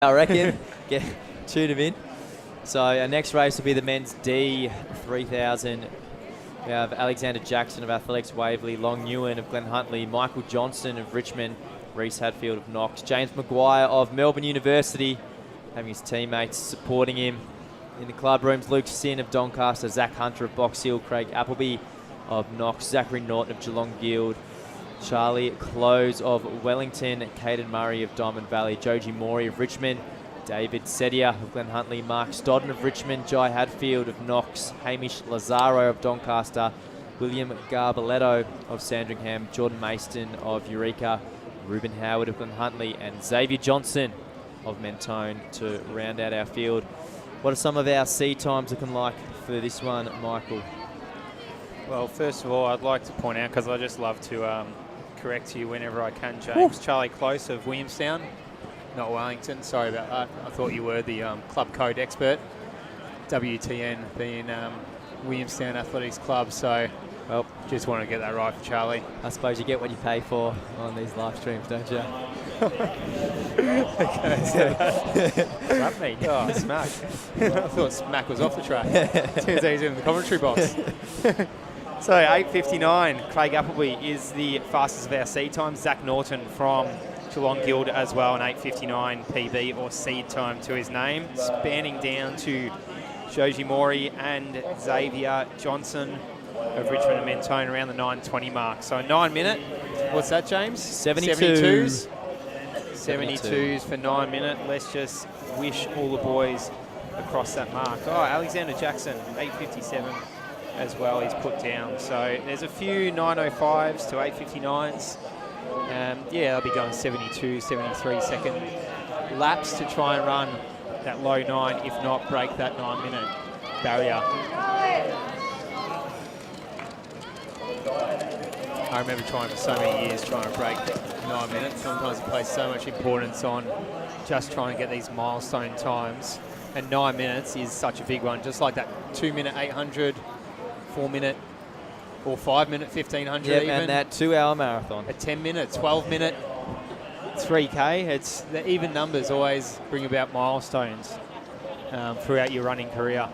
I reckon. Tune him in. So our next race will be the men's D 3000. We have Alexander Jackson of Athletics Waverley, Long Ewan of Glenhuntly, Michael Johnston of Richmond, Reese Hadfield of Knox, James Maguire of Melbourne University, having his teammates supporting him. In the club rooms, Luke Sin of Doncaster, Zach Hunter of Box Hill, Craig Appleby of Knox, Zachary Norton of Geelong Guild, Charlie Close of Wellington, Caden Murray of Diamond Valley, Joji Maury of Richmond, David Sedia of Glenhuntly, Mark Stodden of Richmond, Jai Hadfield of Knox, Hamish Lazaro of Doncaster, William Garbaletto of Sandringham, Jordan Maston of Eureka, Ruben Howard of Glenhuntly, and Xavier Johnson of Mentone to round out our field. What are some of our C times looking like for this one, Michael? Well, first of all, I'd like to point out, because I just love to correct you whenever I can, James. Ooh. Charlie Close of Williamstown, not Wellington. Sorry about that. I thought you were the club code expert. WTN being Williamstown Athletics Club. So, well, just want to get that right for Charlie. I suppose you get what you pay for on these live streams, don't you? Slap me. Oh, smack. I thought smack was off the track. Turns out he's in the commentary box. So 8:59, Craig Appleby is the fastest of our seed times. Zach Norton from Geelong Guild as well, an 8:59 PB or seed time to his name. Spanning down to Joji Maury and Xavier Johnson of Richmond and Mentone around the 9:20 mark. So 9 minute, what's that, James? 72s. 72s for 9 minute. Let's just wish all the boys across that mark. Oh, Alexander Jackson, 8:57. As well, he's put down. So there's a few 9:05s to 8:59s. Yeah, they'll be going 72, 73 second laps to try and run that low 9, if not break that 9 minute barrier. I remember trying for so many years trying to break 9 minutes. Sometimes you place so much importance on just trying to get these milestone times. And 9 minutes is such a big one, just like that 2 minute 800, 4 minute or 5 minute 1500 even. And that 2 hour marathon. A 10 minute, 12 minute 3K. It's the even numbers always bring about milestones throughout your running career.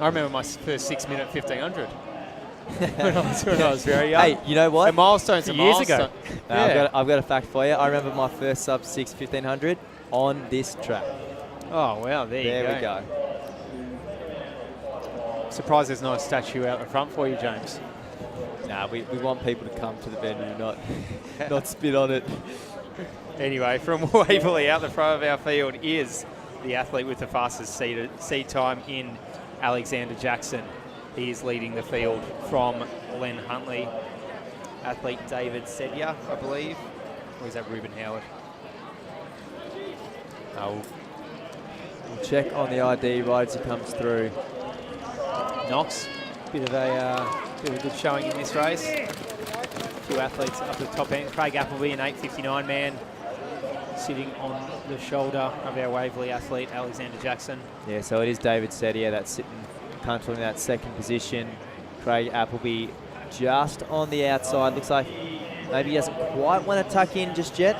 I remember my first 6 minute 1500 when I was very young. Hey, you know what? A milestone's a years milestone. ago. Yeah. I've got a fact for you. I remember my first sub 6 1500 on this track. Oh, wow. There we go. Surprised there's not a statue out the front for you, James. Nah, we want people to come to the venue, not spit on it. Anyway, from Waverley out the front of our field is the athlete with the fastest seed time in Alexander Jackson. He is leading the field from Glenhuntly. Athlete David Sedia, I believe. Or is that Ruben Howard? We'll check on the ID right as he comes through. Knox, bit of a good showing in this race. A few athletes up the top end. Craig Appleby, an 8:59 man, sitting on the shoulder of our Waverley athlete, Alexander Jackson. Yeah, so it is David Sedia that's sitting comfortably in that second position. Craig Appleby just on the outside. Looks like maybe he doesn't quite want to tuck in just yet.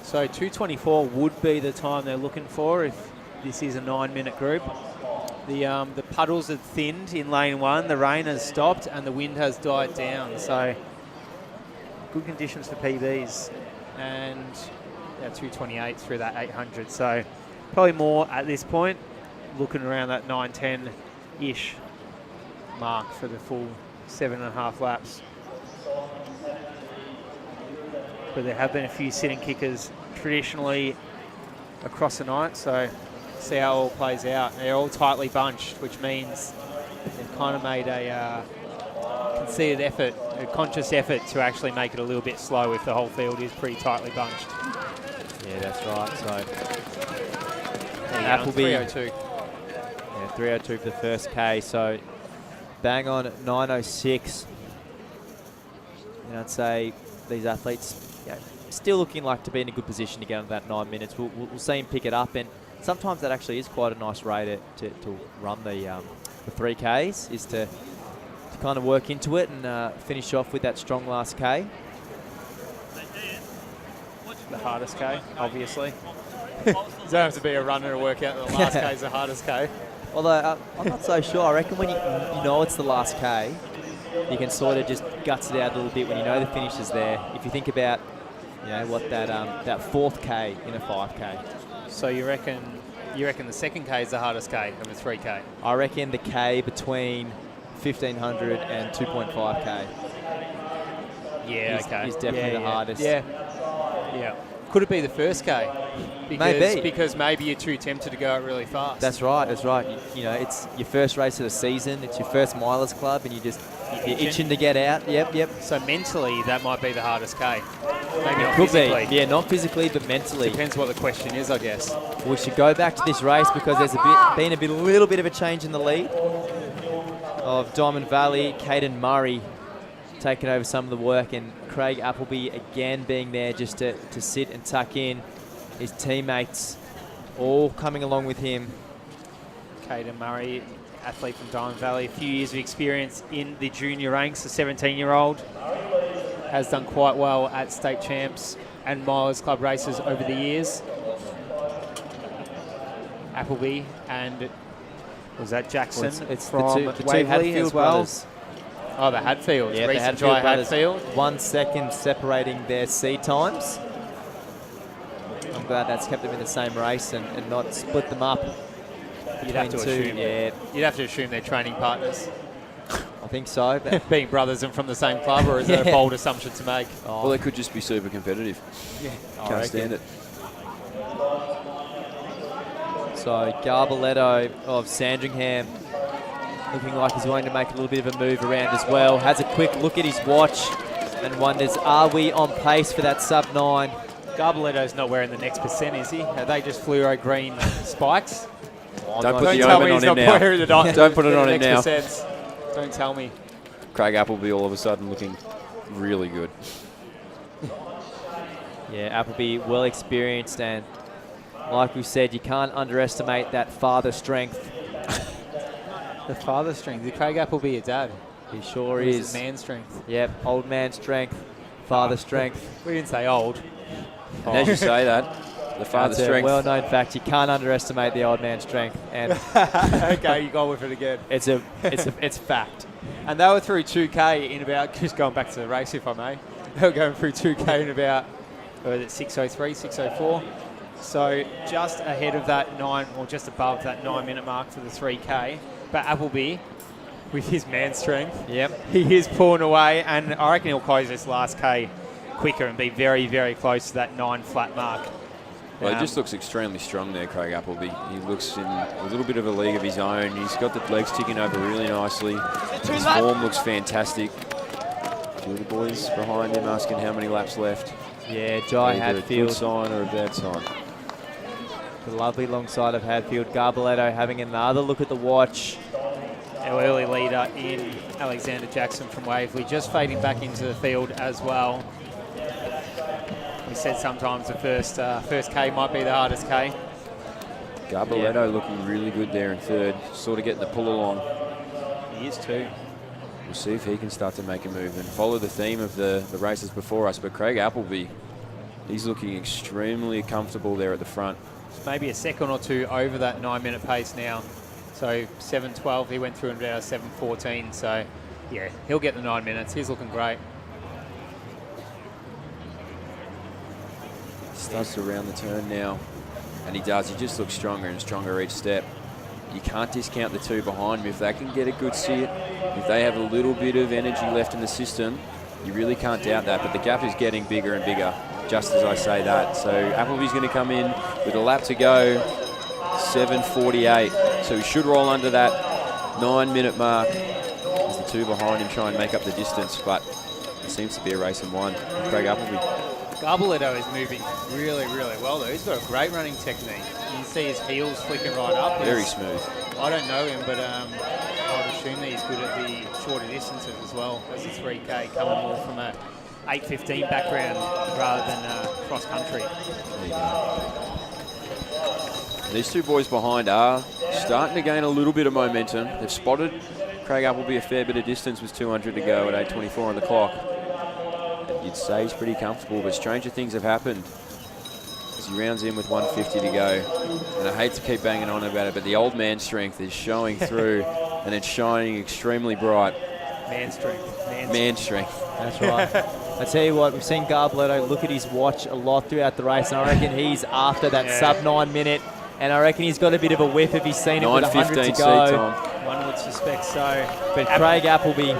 So 2:24 would be the time they're looking for if this is a 9 minute group. The puddles have thinned in lane 1, the rain has stopped and the wind has died down. So good conditions for PBs, and 2:28 through that 800. So probably more at this point, looking around that 9:10-ish mark for the full 7.5 laps. But there have been a few sitting kickers traditionally across the night, so see how it all plays out. They're all tightly bunched, which means they've kind of made a concerted effort, a conscious effort to actually make it a little bit slow if the whole field is pretty tightly bunched. Yeah, that's right. So Appleby 3:02. Yeah, 3:02 for the first K. So bang on 9:06. And I'd say these athletes still looking like to be in a good position to get into that 9 minutes. We'll see him pick it up, and sometimes that actually is quite a nice way to run the 3Ks, is to to kind of work into it and finish off with that strong last K. The hardest K, obviously. You don't have to be a runner to work out that the last K is the hardest K. Although I'm not so sure. I reckon when you know it's the last K, you can sort of just guts it out a little bit when you know the finish is there. If you think about, what that fourth K in a 5K. So you reckon the second K is the hardest K of a 3K? I reckon the K between 1500 and 2.5K. Yeah, is definitely the hardest. Yeah. Could it be the first K? Maybe. Because maybe you're too tempted to go out really fast. That's right. It's your first race of the season. It's your first Milers Club, and you're itching to get out. Yep. So mentally, that might be the hardest K. Maybe not Could physically. be. Yeah, not physically, but mentally. Depends what the question is, I guess. We should go back to this race because there's been a little bit of a change in the lead of Diamond Valley. Caden Murray taking over some of the work, and Craig Appleby again being there just to sit and tuck in. His teammates all coming along with him. Caden Murray, athlete from Diamond Valley, a few years of experience in the junior ranks, a 17-year-old. Has done quite well at state champs and Milers Club races over the years. Appleby and was that Jackson it's from the two Waverley Hadfield as well? brothers. Oh, the Hadfields. Yeah, Reese the and Jai brothers. Hadfield. 1 second separating their seed times. I'm glad that's kept them in the same race and not split them up. You'd have to assume. Yeah, You'd have to assume they're training partners. I think so. But Being brothers and from the same club, or is that a bold assumption to make? Well, they could just be super competitive. Yeah, Can't stand it. So Garbaletto of Sandringham looking like he's going to make a little bit of a move around as well. Has a quick look at his watch and wonders, are we on pace for that sub-9? Garbaletto's not wearing the next percent, is he? Are they just fluoro green spikes? Don't put Don't the tell omen me on he's him not now. wearing the Don't put it on him next now. percents. Don't tell me. Craig Appleby all of a sudden looking really good. Yeah, Appleby well experienced, and like we said, you can't underestimate that father strength. The father strength. Did Craig Appleby a dad? He sure Or is. it man strength? Yep, old man strength, father strength. We didn't say old. And as you say that, the father That's a strength. well-known fact. You can't underestimate the old man strength, and Okay, you go with it again. it's fact. And they were through 2K in about, just going back to the race if I may, they were going through 2K in about, what was it, 6:03, 6:04. So just ahead of that 9, or just above that 9-minute mark for the 3K. But Appleby, with his man strength, Yep. he is pulling away, and I reckon he'll close this last K quicker and be very, very close to that 9 flat mark. Well, he just looks extremely strong there, Craig Appleby. He looks in a little bit of a league of his own. He's got the legs ticking over really nicely. His form looks fantastic. A few of the boys behind him asking how many laps left. Yeah, Jai Either a good Hadfield, sign or a bad sign. the lovely long side of Hadfield. Garbaletto having another look at the watch. Our early leader in Alexander Jackson from Waverley, just fading back into the field as well. We said sometimes the first K might be the hardest K. Garbaletto looking really good there in third, sort of getting the pull along. He is too. We'll see if he can start to make a move and follow the theme of the races before us. But Craig Appleby, he's looking extremely comfortable there at the front. Maybe a second or two over that 9-minute pace now. So 7:12, he went through in about 7:14. So yeah, he'll get the 9 minutes. He's looking great. Starts to round the turn now, and he does. He just looks stronger and stronger each step. You can't discount the two behind him. If they can get a good sit, if they have a little bit of energy left in the system, you really can't doubt that. But the gap is getting bigger and bigger, just as I say that. So Appleby's going to come in with a lap to go, 7:48. So he should roll under that 9-minute mark as the two behind him try and make up the distance. But it seems to be a race in one. Craig Appleby. Garbaletto is moving really, really well though. He's got a great running technique. You can see his heels flicking right up. Very smooth. I don't know him, but I'd assume that he's good at the shorter distances as well as a 3K, coming more from a 8:15 background rather than cross country. There you go. These two boys behind are starting to gain a little bit of momentum. They've spotted Craig Appleby a fair bit of distance with 200 to go at 8:24 on the clock. You'd say he's pretty comfortable, but stranger things have happened. As he rounds in with 150 to go. And I hate to keep banging on about it, but the old man strength is showing through, and it's shining extremely bright. Man strength. Man strength. That's right. I tell you what, we've seen Garbletto look at his watch a lot throughout the race, and I reckon he's after that sub-9 minute, and I reckon he's got a bit of a whiff if he's seen it with 100 to go. One would suspect so. But Craig Appleby,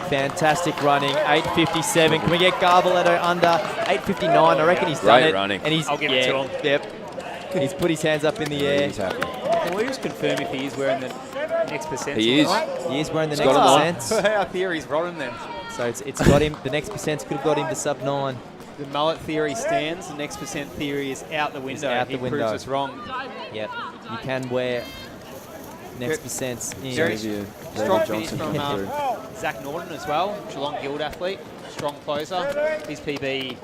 fantastic running, 8:57. Can we get Garbletto under 8:59? I reckon he's done Great it. running. And he's, I'll give it to him. Yep. He's put his hands up in the air. He's happy. Can we just confirm if he is wearing the next percent? He is. He is wearing the He's next got him percent. Our theory's rotten then. So it's got him. The next percent could have got him to sub-9. The mullet theory stands. The next percent theory is out the window. out the He window. proves us wrong. Yep. You can wear next percents in. Very strong finish Johnson from come through. Zach Norton as well, Geelong Guild athlete, strong closer. His PB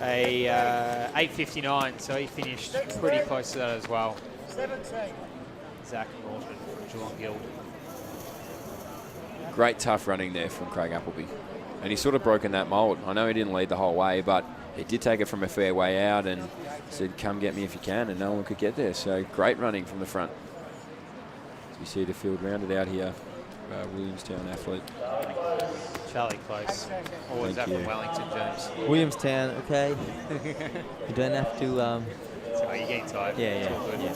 a 8:59, so he finished pretty close to that as well. Zach Norton, Geelong Guild. Great tough running there from Craig Appleby. And he's sort of broken that mould. I know he didn't lead the whole way, but he did take it from a fair way out and said, come get me if you can, and no one could get there. So great running from the front. As we see the field rounded out here, Williamstown athlete. Charlie Close. Or was that Thank from you. Wellington, James? Williamstown, okay. You don't have to. So you're getting tired. Yeah, It's yeah, all good. yeah.